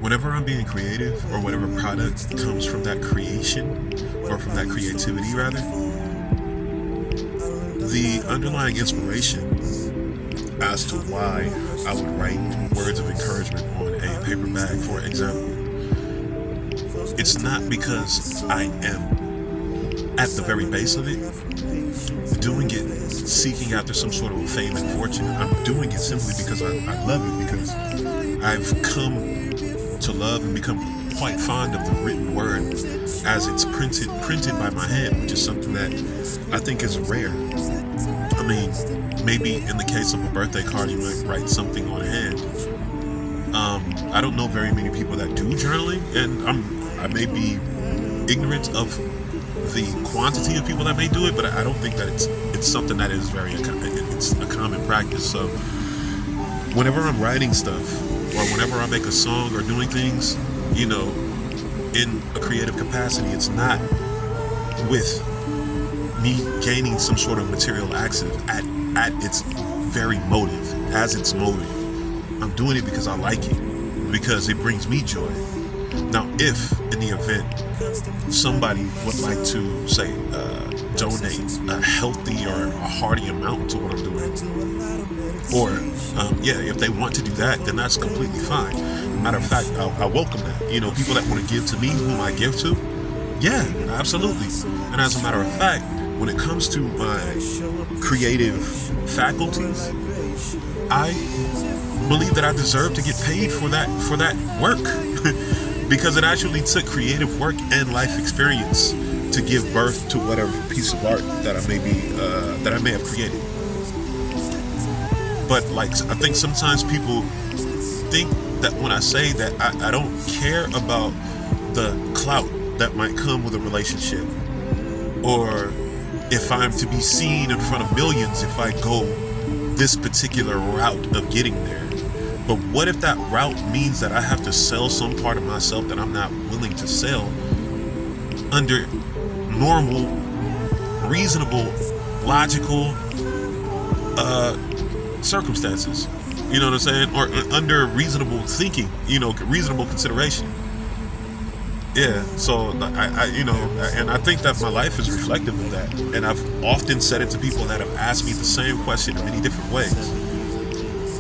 whenever I'm being creative or whatever product comes from that creation or from that creativity rather, the underlying inspiration as to why I would write words of encouragement on a paper bag, for example, it's not because I am at the very base of it doing it seeking after some sort of fame and fortune. I'm doing it simply because I love it, because I've come to love and become quite fond of the written word as it's printed by my hand, which is something that I think is rare. I mean, maybe in the case of a birthday card, you might write something on hand. I don't know very many people that do journaling, and I may be ignorant of the quantity of people that may do it, but I don't think that it's something that is it's a common practice. So whenever I'm writing stuff, or whenever I make a song or doing things, in a creative capacity, it's not with me gaining some sort of material access at its very motive, as its motive. I'm doing it because I like it, because it brings me joy. Now, if in the event somebody would like to say donate a healthy or a hearty amount to what I'm doing, or if they want to do that, then that's completely fine. Matter of fact, I welcome that. People that want to give to me, whom I give to, yeah, absolutely. And as a matter of fact, when it comes to my creative faculties, I believe that I deserve to get paid for that work because it actually took creative work and life experience to give birth to whatever piece of art that I may have created. But I think sometimes people think that when I say that I don't care about the clout that might come with a relationship, or if I'm to be seen in front of millions if I go this particular route of getting there. But what if that route means that I have to sell some part of myself that I'm not willing to sell under normal, reasonable, logical circumstances? You know what I'm saying? Or under reasonable thinking, reasonable consideration. Yeah, so and I think that my life is reflective of that. And I've often said it to people that have asked me the same question in many different ways.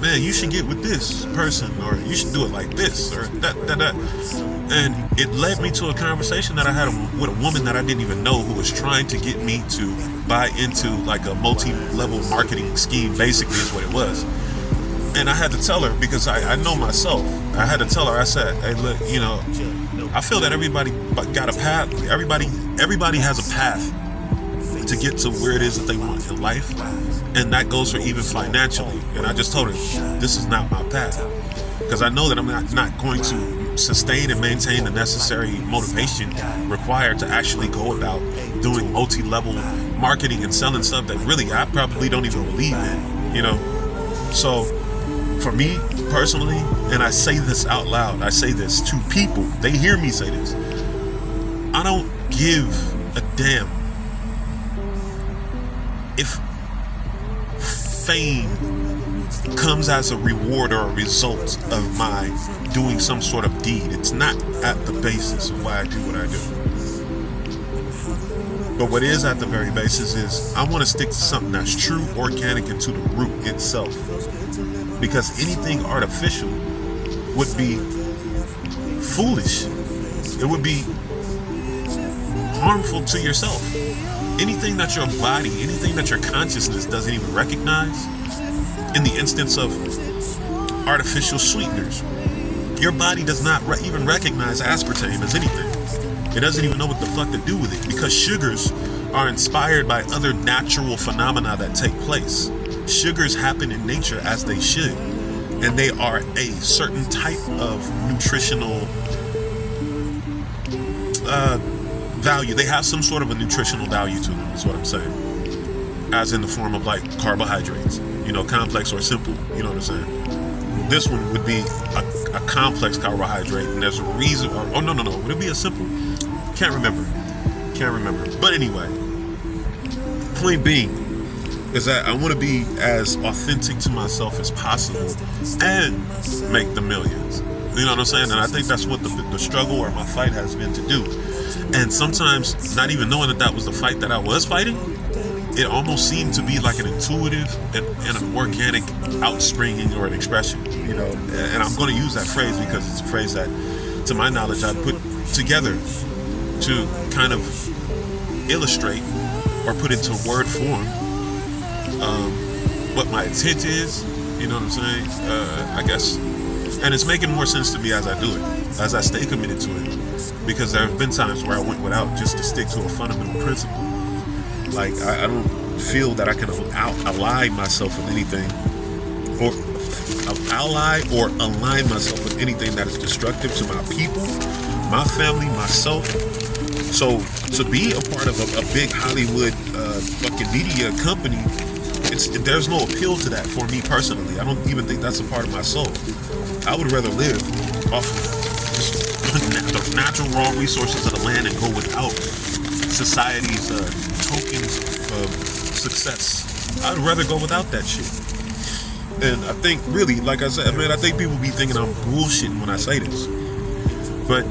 Man, you should get with this person, or you should do it like this, or that. And it led me to a conversation that I had with a woman that I didn't even know, who was trying to get me to buy into a multi-level marketing scheme, basically is what it was. And I had to tell her, because I know myself, I had to tell her, I said, hey, look, I feel that everybody got a path. Everybody has a path to get to where it is that they want in life. And that goes for even financially. And I just told her, this is not my path. Because I know that I'm not going to sustain and maintain the necessary motivation required to actually go about doing multi-level marketing and selling stuff that really I probably don't even believe in, So for me personally, and I say this out loud, I say this to people, they hear me say this, I don't give a damn if fame comes as a reward or a result of my doing some sort of deed. It's not at the basis of why I do what I do. But what is at the very basis is I want to stick to something that's true, organic, and to the root itself. Because anything artificial would be foolish. It would be harmful to yourself. Anything that your body, anything that your consciousness doesn't even recognize, in the instance of artificial sweeteners, your body does not even recognize aspartame as anything. It doesn't even know what the fuck to do with it, because sugars are inspired by other natural phenomena that take place. Sugars happen in nature as they should, and they are a certain type of nutritional value. They have some sort of a nutritional value to them, is what I'm saying. As in the form of carbohydrates, complex or simple, you know what I'm saying? This one would be a complex carbohydrate, and there's a reason, no, would it be a simple? Can't remember. But anyway, point being is that I want to be as authentic to myself as possible and make the millions. You know what I'm saying? And I think that's what the struggle or my fight has been to do. And sometimes, not even knowing that was the fight that I was fighting, it almost seemed to be like an intuitive and an organic outspringing or an expression, you know. And I'm going to use that phrase because it's a phrase that, to my knowledge, I put together to kind of illustrate or put into word form what my intent is, you know what I'm saying? I guess. And it's making more sense to me as I do it, as I stay committed to it. Because there have been times where I went without just to stick to a fundamental principle. Like, I don't feel that I can ally myself with anything, or ally or align myself with anything that is destructive to my people, my family, myself. So to be a part of a big Hollywood fucking media company, there's no appeal to that for me personally. I don't even think that's a part of my soul. I would rather live off of just the natural raw resources of the land and go without society's tokens of success. I'd rather go without that shit. And I think, really, like I said, man, I think people be thinking I'm bullshitting when I say this. But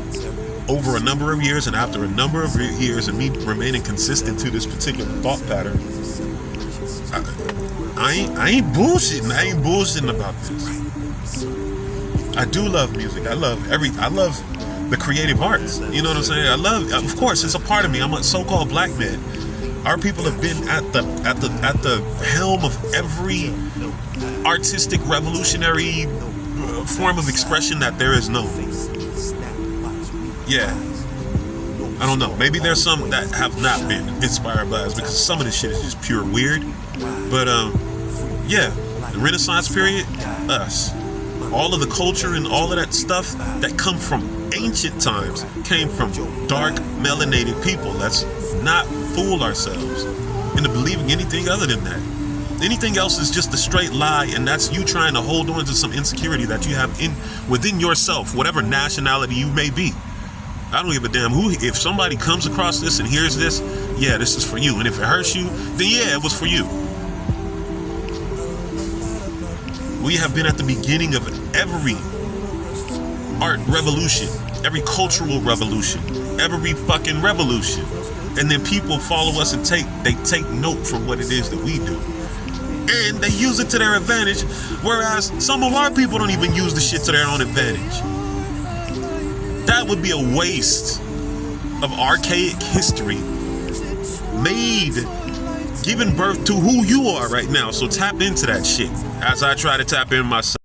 over a number of years and after a number of years of me remaining consistent to this particular thought pattern, I ain't bullshitting. I ain't bullshitting about this. I do love music. I love the creative arts. You know what I'm saying? Of course, it's a part of me. I'm a so-called black man. Our people have been at the helm of every artistic, revolutionary form of expression that there is known. Yeah. I don't know. Maybe there's some that have not been inspired by us, because some of this shit is just pure weird. But yeah, the Renaissance period, us. All of the culture and all of that stuff that come from ancient times came from dark, melanated people. Let's not fool ourselves into believing anything other than that. Anything else is just a straight lie, and that's you trying to hold on to some insecurity that you have within yourself, whatever nationality you may be. I don't give a damn who. If somebody comes across this and hears this, yeah, this is for you. And if it hurts you, then yeah, it was for you. We have been at the beginning of every art revolution, every cultural revolution, every fucking revolution. And then people follow us and take note from what it is that we do. And they use it to their advantage, whereas some of our people don't even use the shit to their own advantage. That would be a waste of archaic history giving birth to who you are right now. So tap into that shit as I try to tap in myself.